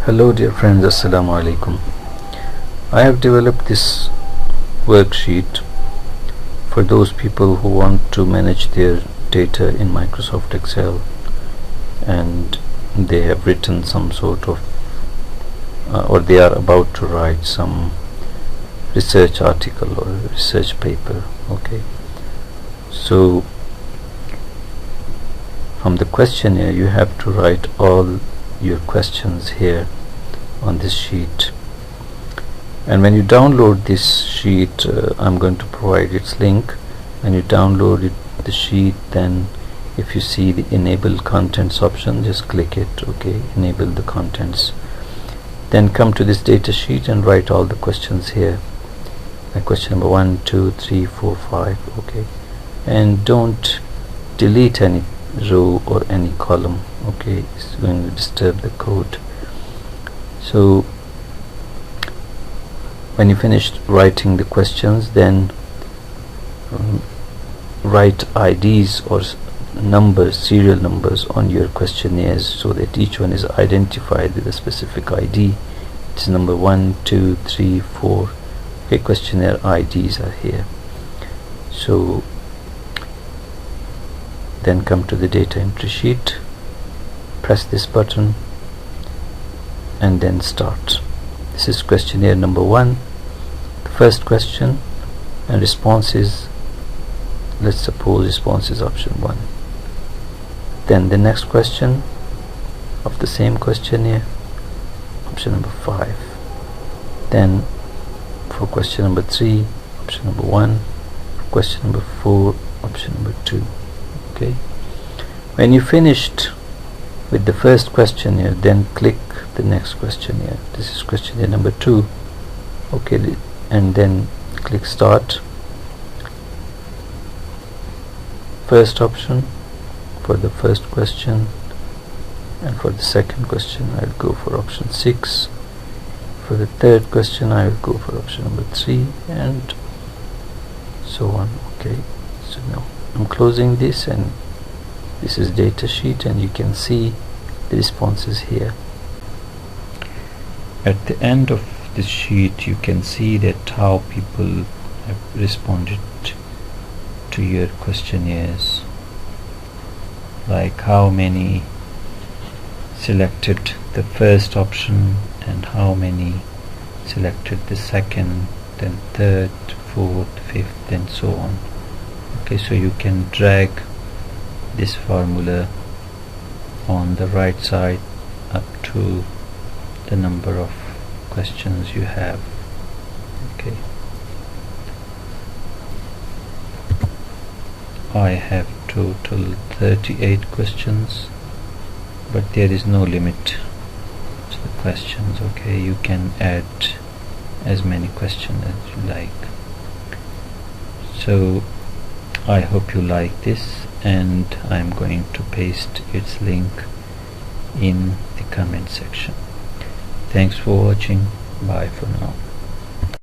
Hello dear friends, Assalamu alaikum. I have developed this worksheet for those people who want to manage their data in Microsoft Excel and they have written some sort of or they are about to write some research article or research paper. Okay, so from the questionnaire you have to write all your questions here on this sheet, and when you download this sheet I'm going to provide its link. When you download the sheet, then if you see the enable contents option, just click it. Okay, enable the contents, then come to this data sheet and write all the questions here, like question number 1, 2, 3, 4, 5. Okay, and don't delete any row or any column. Okay, it's going to disturb the code. So when you finished writing the questions, then write IDs or numbers, serial numbers on your questionnaires, so that each one is identified with a specific ID. It's number 1, 2, 3, 4. Okay, questionnaire IDs are here. So then come to the data entry sheet, press this button and then start. This is questionnaire number 1, the first question, and response is, let's suppose response is option 1. Then the next question of the same questionnaire, option number 5. Then for question number 3, option number 1. For question number 4, option number 2. Okay, when you finished with the first questionnaire, then click the next questionnaire. This is questionnaire number 2. Okay, and then click start. First option for the first question, and for the second question I'll go for option 6. For the third question I will go for option number 3, and so on. Okay, so now I'm closing this, and this is data sheet, and you can see the responses here. At the end of this sheet you can see that how people have responded to your questionnaires, like how many selected the first option and how many selected the second, then third, fourth, fifth, and so on. Okay, so you can drag this formula on the right side up to the number of questions you have. Okay, I have total 38 questions, but there is no limit to the questions. Okay, you can add as many questions as you like. So I hope you like this, and I'm going to paste its link in the comment section. Thanks for watching. Bye for now.